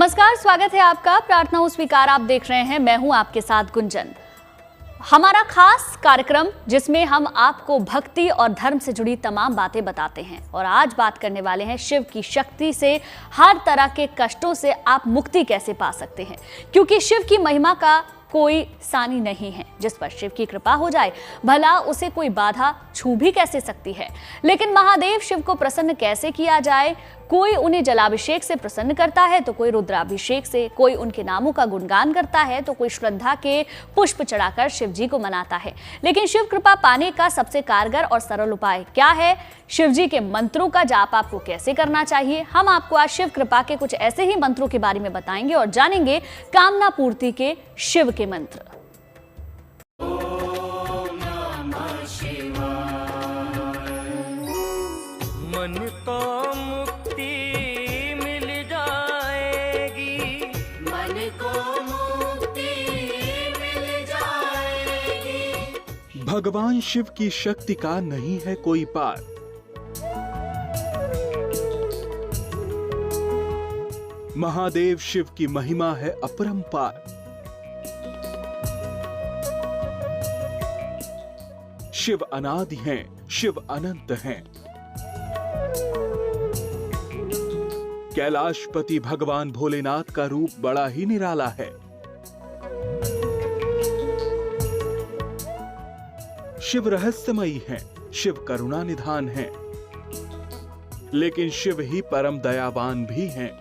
नमस्कार, स्वागत है आपका प्रार्थना हो स्वीकार। आप देख रहे हैं, मैं हूं आपके साथ गुंजन। हमारा खास कार्यक्रम जिसमें हम आपको भक्ति और धर्म से जुड़ी तमाम बातें बताते हैं। और आज बात करने वाले हैं शिव की शक्ति से हर तरह के कष्टों से आप मुक्ति कैसे पा सकते हैं, क्योंकि शिव की महिमा का कोई सानी नहीं है। जिस पर शिव की कृपा हो जाए भला उसे कोई बाधा छू भी कैसे सकती है। लेकिन महादेव शिव को प्रसन्न कैसे किया जाए, कोई उन्हें जलाभिषेक से प्रसन्न करता है तो कोई रुद्राभिषेक से, कोई उनके नामों का गुणगान करता है तो कोई श्रद्धा के पुष्प चढ़ाकर शिव जी को मनाता है। लेकिन शिव कृपा पाने का सबसे कारगर और सरल उपाय क्या है, शिव जी के मंत्रों का जाप आपको कैसे करना चाहिए, हम आपको आज शिव कृपा के कुछ ऐसे ही मंत्रों के बारे में बताएंगे और जानेंगे कामना पूर्ति के शिव के मंत्र। मन को मुक्ति मिल जाएगी, मन को मुक्ति मिल जाएगी। भगवान शिव की शक्ति का नहीं है कोई पार। महादेव शिव की महिमा है अपरंपार। शिव अनादि हैं, शिव अनंत हैं। कैलाशपति भगवान भोलेनाथ का रूप बड़ा ही निराला है। शिव रहस्यमयी हैं, शिव करुणा निधान हैं, लेकिन शिव ही परम दयावान भी हैं।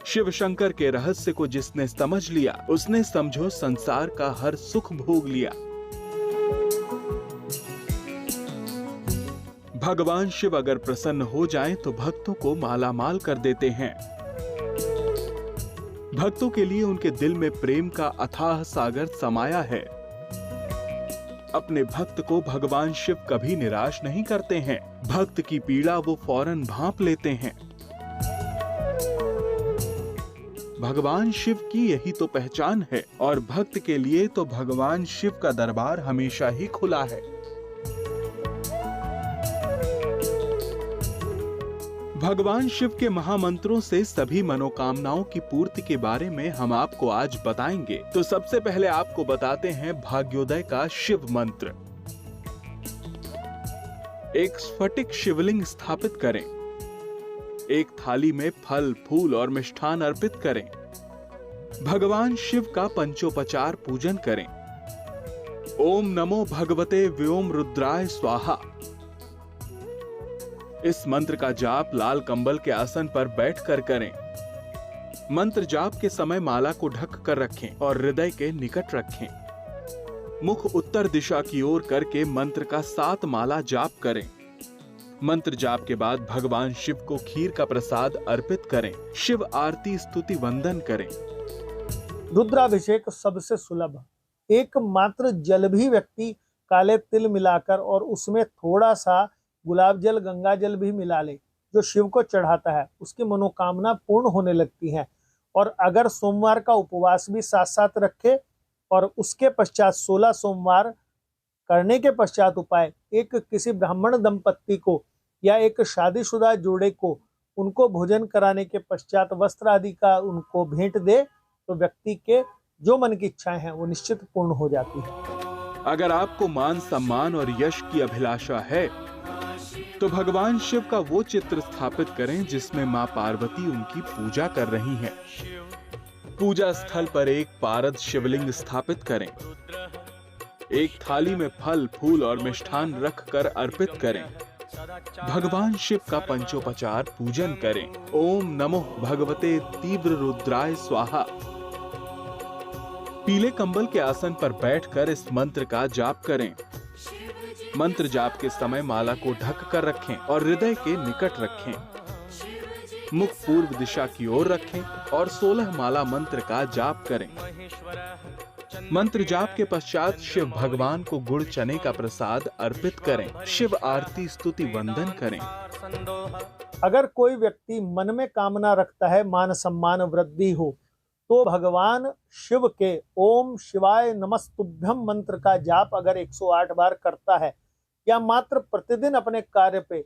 शिव शंकर के रहस्य को जिसने समझ लिया उसने समझो संसार का हर सुख भोग लिया। भगवान शिव अगर प्रसन्न हो जाएं तो भक्तों को मालामाल कर देते हैं। भक्तों के लिए उनके दिल में प्रेम का अथाह सागर समाया है। अपने भक्त को भगवान शिव कभी निराश नहीं करते हैं। भक्त की पीड़ा वो फौरन भांप लेते हैं। भगवान शिव की यही तो पहचान है और भक्त के लिए तो भगवान शिव का दरबार हमेशा ही खुला है। भगवान शिव के महामंत्रों से सभी मनोकामनाओं की पूर्ति के बारे में हम आपको आज बताएंगे। तो सबसे पहले आपको बताते हैं भाग्योदय का शिव मंत्र। एक स्फटिक शिवलिंग स्थापित करें। एक थाली में फल, फूल और मिष्ठान अर्पित करें। भगवान शिव का पंचोपचार पूजन करें। ओम नमो भगवते व्योम रुद्राय स्वाहा। इस मंत्र का जाप लाल कंबल के आसन पर बैठकर करें। मंत्र जाप के समय माला को ढक कर रखें और हृदय के निकट रखें। मुख उत्तर दिशा की ओर करके मंत्र का 7 माला जाप करें। मंत्र जाप के बाद भगवान शिव को खीर का प्रसाद अर्पित करें। शिव आरती स्तुति वंदन करें। रुद्राभिषेक सबसे सुलभ। एकमात्र जल भी व्यक्ति काले तिल मिलाकर और उसमें थोड़ा सा गुलाब जल, गंगा जल भी मिला ले, जो शिव को चढ़ाता है, उसकी मनोकामना पूर्ण होने लगती है। और अगर सोमवार का उपवास भी साथ साथ रखे और उसके पश्चात 16 सोमवार करने के पश्चात उपाय, एक किसी ब्राह्मण दंपत्ति को या एक शादीशुदा जोड़े को उनको भोजन कराने के पश्चात वस्त्र आदि का उनको भेंट दे तो व्यक्ति के जो मन की इच्छाएं हैं वो निश्चित पूर्ण हो जाती है। अगर आपको मान सम्मान और यश की अभिलाषा है तो भगवान शिव का वो चित्र स्थापित करें जिसमें मां पार्वती उनकी पूजा कर रही हैं। पूजा स्थल पर एक पारद शिवलिंग स्थापित करें। एक थाली में फल, फूल और मिष्ठान रख कर अर्पित करें। भगवान शिव का पंचोपचार पूजन करें। ओम नमो भगवते तीव्र रुद्राय स्वाहा। पीले कंबल के आसन पर बैठकर इस मंत्र का जाप करें। मंत्र जाप के समय माला को ढक कर रखें और हृदय के निकट रखें। मुख पूर्व दिशा की ओर रखें और 16 माला मंत्र का जाप करें। मंत्र जाप के पश्चात शिव भगवान को गुड़ चने का प्रसाद अर्पित करें। शिव आरती स्तुति वंदन करें। अगर कोई व्यक्ति मन में कामना रखता है मान सम्मान वृद्धि हो, तो भगवान शिव के ओम शिवाय नमस्तुभ्यम मंत्र का जाप अगर 108 बार करता है या मात्र प्रतिदिन अपने कार्य पे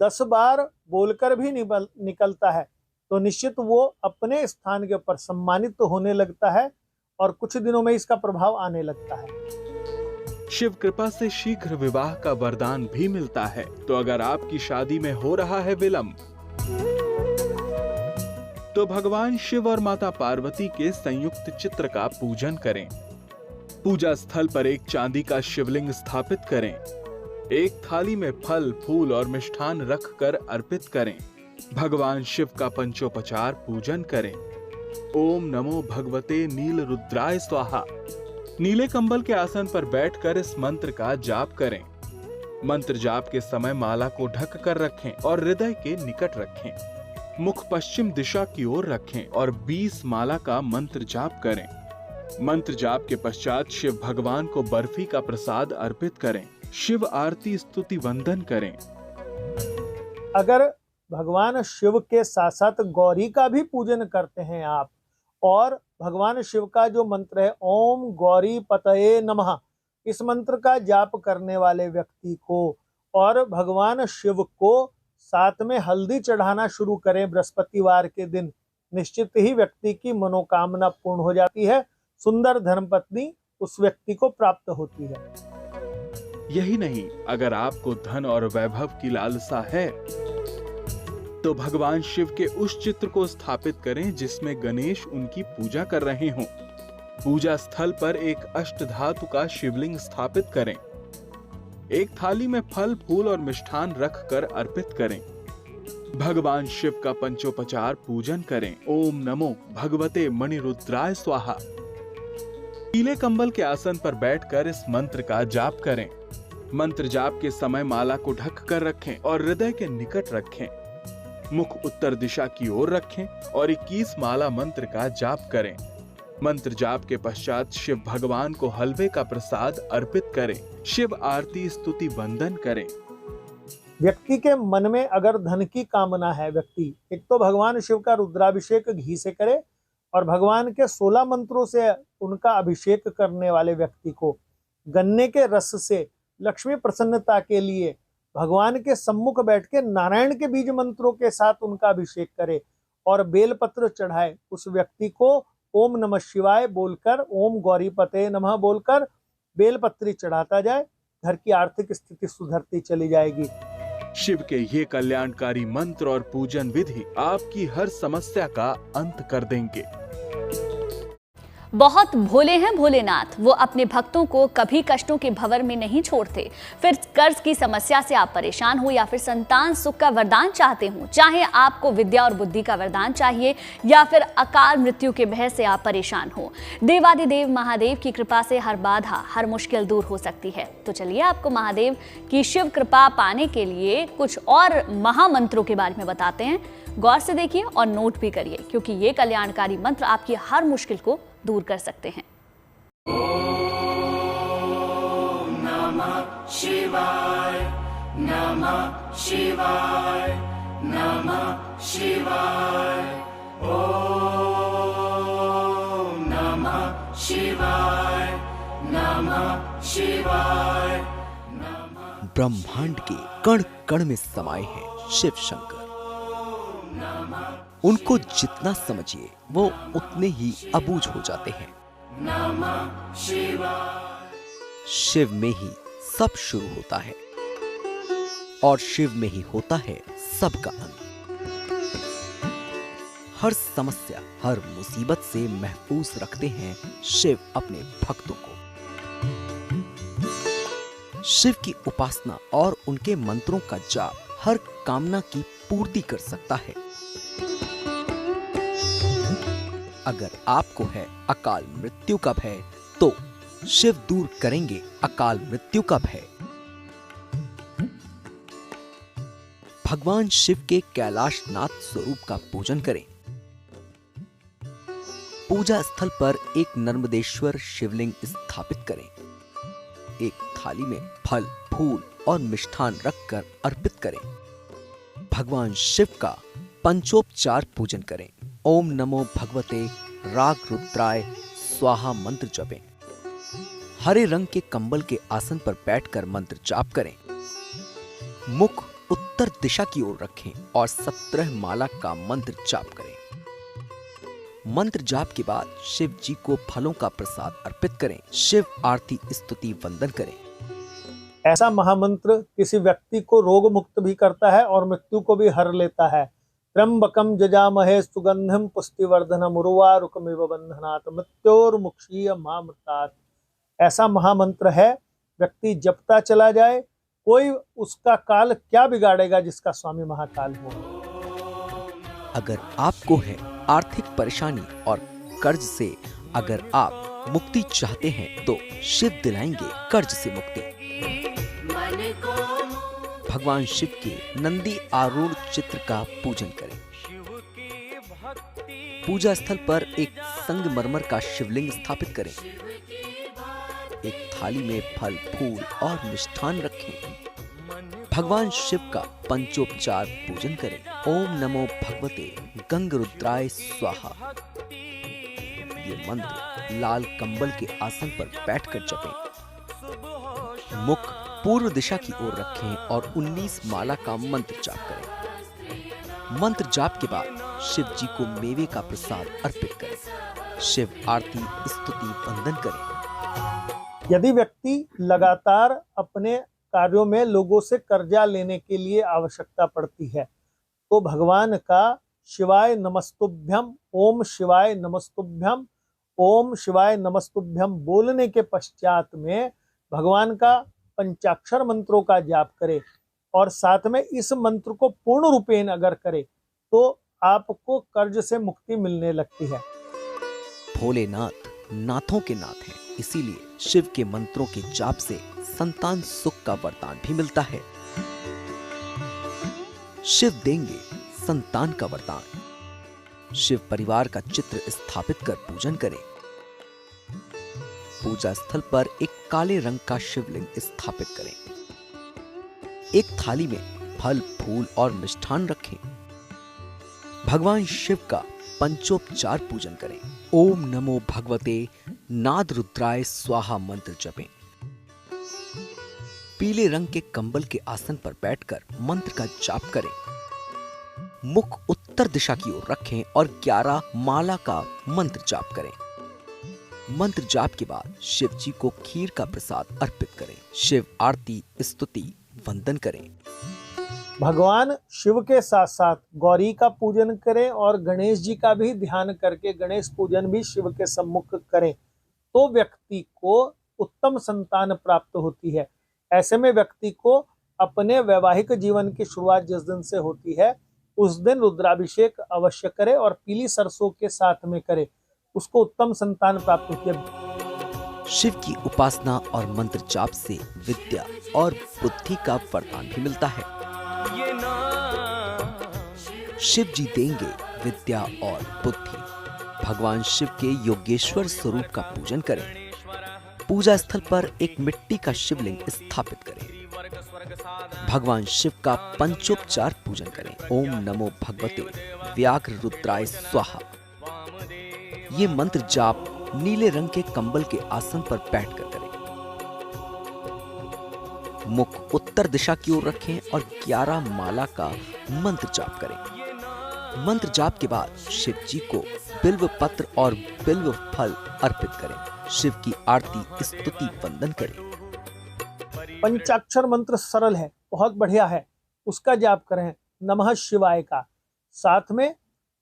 10 बार बोलकर भी निकलता है तो निश्चित वो अपने स्थान के ऊपर सम्मानित तो होने लगता है और कुछ दिनों में इसका प्रभाव आने लगता है। शिव कृपा से शीघ्र विवाह का वरदान भी मिलता है। तो अगर आपकी शादी में हो रहा है विलंब, तो भगवान शिव और माता पार्वती के संयुक्त चित्र का पूजन करें। पूजा स्थल पर एक चांदी का शिवलिंग स्थापित करें। एक थाली में फल, फूल और मिष्ठान रखकर अर्पित करें। भगवान शिव का पंचोपचार पूजन करें। ओम नमो भगवते नील रुद्राय स्वाहा। नीले कंबल के आसन पर बैठकर इस मंत्र का जाप करें। मंत्र जाप के समय माला को ढक कर रखें और हृदय के निकट रखें। मुख पश्चिम दिशा की ओर रखें और 20 माला का मंत्र जाप करें। मंत्र जाप के पश्चात शिव भगवान को बर्फी का प्रसाद अर्पित करें। शिव आरती स्तुति वंदन करें। अगर भगवान शिव के साथ साथ गौरी का भी पूजन करते हैं आप, और भगवान शिव का जो मंत्र है ओम गौरी पतये नमः, इस मंत्र का जाप करने वाले व्यक्ति को और भगवान शिव को साथ में हल्दी चढ़ाना शुरू करें बृहस्पतिवार के दिन, निश्चित ही व्यक्ति की मनोकामना पूर्ण हो जाती है। सुंदर धर्मपत्नी उस व्यक्ति को प्राप्त होती है। यही नहीं, अगर आपको धन और वैभव की लालसा है तो भगवान शिव के उस चित्र को स्थापित करें जिसमें गणेश उनकी पूजा कर रहे हों। पूजा स्थल पर एक अष्टधातु का शिवलिंग स्थापित करें। एक थाली में फल, फूल और मिष्ठान रखकर अर्पित करें। भगवान शिव का पंचोपचार पूजन करें। ओम नमो भगवते मणिरुद्राय स्वाहा। पीले कंबल के आसन पर बैठकर इस मंत्र का जाप करें। मंत्र जाप के समय माला को ढक कर रखें और हृदय के निकट रखें। मुख उत्तर दिशा की ओर रखें और 21 माला मंत्र का जाप करें। मंत्र जाप के पश्चात शिव भगवान को हलवे का प्रसाद अर्पित करें। शिव आरती स्तुति वंदन करें। व्यक्ति के मन में अगर धन की कामना है, व्यक्ति एक तो भगवान शिव का रुद्राभिषेक घी से करे और भगवान के 16 मंत्रों से उनका अभिषेक करने वाले व्यक्ति को गन्ने के रस से लक्ष्मी प्रसन्नता के लिए भगवान के सम्मुख बैठ के नारायण के बीज मंत्रों के साथ उनका अभिषेक करे और बेलपत्र चढ़ाए। उस व्यक्ति को ओम नमः शिवाय बोलकर, ओम गौरीपते नमः बोलकर बेलपत्री चढ़ाता जाए, घर की आर्थिक स्थिति सुधरती चली जाएगी। शिव के ये कल्याणकारी मंत्र और पूजन विधि आपकी हर समस्या का अंत कर देंगे। बहुत भोले हैं भोलेनाथ, वो अपने भक्तों को कभी कष्टों के भंवर में नहीं छोड़ते। फिर कर्ज की समस्या से आप परेशान हो या फिर संतान सुख का वरदान चाहते हो, चाहे आपको विद्या और बुद्धि का वरदान चाहिए या फिर अकाल मृत्यु के भय से आप परेशान हो, देवादिदेव महादेव की कृपा से हर बाधा, हर मुश्किल दूर हो सकती है। तो चलिए आपको महादेव की शिव कृपा पाने के लिए कुछ और महामंत्रों के बारे में बताते हैं। गौर से देखिए और नोट भी करिए, क्योंकि ये कल्याणकारी मंत्र आपकी हर मुश्किल को दूर कर सकते हैं। ओम नमः शिवाय, नमः शिवाय, नमः शिवाय। ओम नमः शिवाय, नमः शिवाय। ब्रह्मांड के कण कण में समाये हैं शिव शंकर। उनको जितना समझिए वो उतने ही अबूझ हो जाते हैं। नमः शिवाय। शिव में ही सब शुरू होता है और शिव में ही होता है सबका अंत। हर समस्या, हर मुसीबत से महफूज रखते हैं शिव अपने भक्तों को। शिव की उपासना और उनके मंत्रों का जाप हर कामना की पूर्ति कर सकता है। अगर आपको है अकाल मृत्यु का भय, तो शिव दूर करेंगे अकाल मृत्यु का भय। भगवान शिव के कैलाशनाथ स्वरूप का पूजन करें। पूजा स्थल पर एक नर्मदेश्वर शिवलिंग स्थापित करें। एक थाली में फल, फूल और मिष्ठान रखकर अर्पित करें। भगवान शिव का पंचोपचार पूजन करें। ओम नमो भगवते राग रुद्राय स्वाहा मंत्र जपें। हरे रंग के कंबल के आसन पर बैठकर मंत्र जाप करें। मुख उत्तर दिशा की ओर रखें और 17 माला का मंत्र जाप करें। मंत्र जाप के बाद शिव जी को फलों का प्रसाद अर्पित करें। शिव आरती स्तुति वंदन करें। ऐसा महामंत्र किसी व्यक्ति को रोग मुक्त भी करता है और मृत्यु को भी हर लेता है। त्र्यंबकम जजामहे सुगंधिम पुष्टिवर्धनम उर्वारुकमिव बंधनात् मृत्योर्मुक्षीय मामृतात्। ऐसा महामंत्र है, व्यक्ति जपता चला जाए, कोई उसका काल क्या बिगाड़ेगा जिसका स्वामी महाकाल हो। अगर आपको है आर्थिक परेशानी और कर्ज से अगर आप मुक्ति चाहते हैं तो शिव दिलाएंगे कर्ज से मुक्ति। भगवान शिव के नंदी आरूढ़ चित्र का पूजन करें। पूजा स्थल पर एक संगमरमर का शिवलिंग स्थापित करें। एक थाली में फल फूल और मिष्ठान रखें। भगवान शिव का पंचोपचार पूजन करें। ओम नमो भगवते गंग रुद्राय स्वाहा। ये मंत्र लाल कंबल के आसन पर बैठकर जपें। मुख पूर्व दिशा की ओर रखें और 19 माला का मंत्र जाप करें। मंत्र जाप के बाद शिव जी को मेवे का प्रसाद अर्पित करें। शिव आरती स्तुति वंदन करें। यदि व्यक्ति लगातार अपने कार्यों में लोगों से कर्जा लेने के लिए आवश्यकता पड़ती है तो भगवान का शिवाय नमस्तुभ्यम, ओम शिवाय नमस्तुभ्यम, ओम शिवाय नमस्तुभ्यम बोलने के पश्चात में भगवान का पंचाक्षर मंत्रों का जाप करे और साथ में इस मंत्र को पूर्ण रूपेण अगर करे तो आपको कर्ज से मुक्ति मिलने लगती है। भोलेनाथ नाथों के नाथ हैं, इसीलिए शिव के मंत्रों के जाप से संतान सुख का वरदान भी मिलता है। शिव देंगे संतान का वरदान। शिव परिवार का चित्र स्थापित कर पूजन करें। पूजा स्थल पर एक काले रंग का शिवलिंग स्थापित करें। एक थाली में फल फूल और मिष्ठान रखें। भगवान शिव का पंचोपचार पूजन करें। ओम नमो भगवते नाद रुद्राय स्वाहा मंत्र जपें। पीले रंग के कंबल के आसन पर बैठकर मंत्र का जाप करें। मुख उत्तर दिशा की ओर रखें और 11 माला का मंत्र जाप करें। मंत्र जाप के बाद शिव जी को खीर का प्रसाद अर्पित करें। शिव आरती स्तुति वंदन करें। भगवान शिव के साथ साथ गौरी का पूजन करें और गणेश जी का भी ध्यान करके गणेश पूजन भी शिव के सम्मुख करें तो व्यक्ति को उत्तम संतान प्राप्त होती है। ऐसे में व्यक्ति को अपने वैवाहिक जीवन की शुरुआत जिस दिन से होती है उस दिन रुद्राभिषेक अवश्य करे और पीली सरसों के साथ में करे, उसको उत्तम संतान प्राप्त होती है। शिव की उपासना और मंत्र जाप से विद्या और बुद्धि का वरदान भी मिलता है। शिव जी देंगे विद्या और बुद्धि। भगवान शिव के योगेश्वर स्वरूप का पूजन करें। पूजा स्थल पर एक मिट्टी का शिवलिंग स्थापित करें। भगवान शिव का पंचोपचार पूजन करें। ओम नमो भगवते व्याघ्र रुद्राय स्वाहा। ये मंत्र जाप नीले रंग के कंबल के आसन पर बैठकर करें। मुख उत्तर दिशा की ओर रखें और 11 माला का मंत्र जाप करें। मंत्र जाप के बाद शिव जी को बिल्व पत्र और बिल्व फल अर्पित करें। शिव की आरती स्तुति वंदन करें। पंचाक्षर मंत्र सरल है, बहुत बढ़िया है, उसका जाप करें नमः शिवाय का। साथ में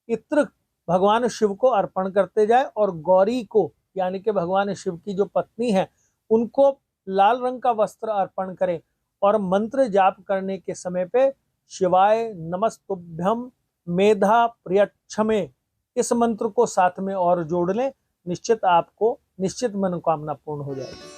इत्र भगवान शिव को अर्पण करते जाए और गौरी को यानी कि भगवान शिव की जो पत्नी है उनको लाल रंग का वस्त्र अर्पण करें और मंत्र जाप करने के समय पे शिवाय नमस्तुभ्यम मेधा प्रियक्षमे इस मंत्र को साथ में और जोड़ लें, निश्चित आपको निश्चित मनोकामना पूर्ण हो जाएगी।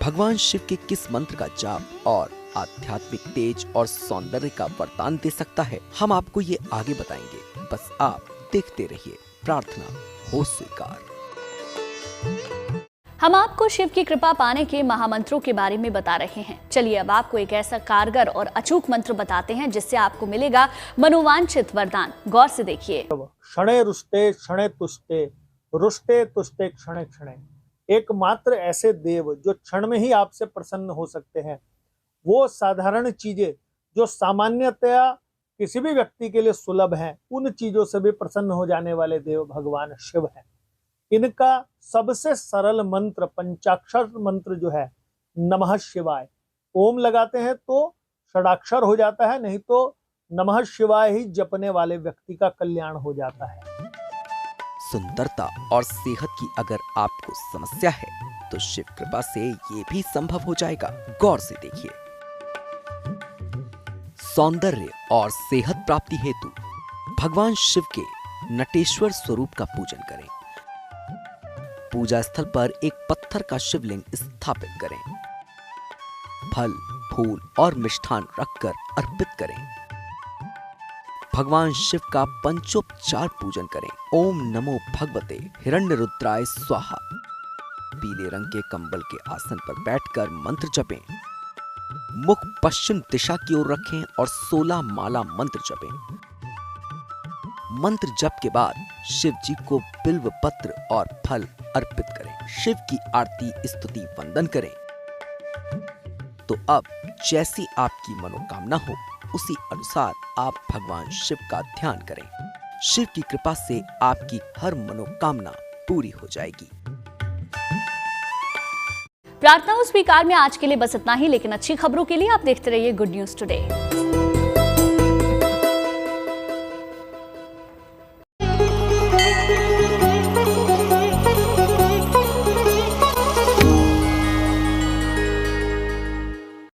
भगवान शिव के किस मंत्र का जाप और आध्यात्मिक तेज और सौंदर्य का वरदान दे सकता है, हम आपको ये आगे बताएंगे। बस आप देखते रहिए। प्रार्थना हो स्वीकार। हम आपको शिव की कृपा पाने के महामंत्रों के बारे में बता रहे हैं। चलिए अब आपको एक ऐसा कारगर और अचूक मंत्र बताते हैं जिससे आपको मिलेगा मनोवांछित वरदान। गौर से देखिए। क्षणे रुष्टे क्षणे तुष्टे रुष्टे तुष्टे क्षणे क्षणे। एकमात्र ऐसे देव जो क्षण में ही आपसे प्रसन्न हो सकते हैं, वो साधारण चीजें जो सामान्यतया किसी भी व्यक्ति के लिए सुलभ हैं, उन चीजों से भी प्रसन्न हो जाने वाले देव भगवान शिव हैं। इनका सबसे सरल मंत्र, पंचाक्षर मंत्र जो है नमः शिवाय, ओम लगाते हैं तो षडाक्षर हो जाता है, नहीं तो नमः शिवाय ही जपने वाले व्यक्ति का कल्याण हो जाता है। सुंदरता और सेहत की अगर आपको समस्या है तो शिव कृपा से ये भी संभव हो जाएगा। गौर से देखिए। सौंदर्य और सेहत प्राप्ति हेतु भगवान शिव के नटेश्वर स्वरूप का पूजन करें। पूजा स्थल पर एक पत्थर का शिवलिंग स्थापित करें। फल, फूल और मिष्ठान रखकर अर्पित करें। भगवान शिव का पंचोपचार पूजन करें। ओम नमो भगवते हिरण्यरुद्राय स्वाहा। पीले रंग के कंबल के आसन पर बैठकर मंत्र जपें। मुख पश्चिम दिशा की ओर रखें और 16 माला मंत्र जपें। मंत्र जप के बाद शिव जी को बिल्व पत्र और फल अर्पित करें। शिव की आरती, स्तुति, वंदन करें। तो अब जैसी आपकी मनोकामना हो उसी अनुसार आप भगवान शिव का ध्यान करें। शिव की कृपा से आपकी हर मनोकामना पूरी हो जाएगी। प्रार्थना स्वीकार में आज के लिए बस इतना ही, लेकिन अच्छी खबरों के लिए आप देखते रहिए गुड न्यूज टुडे।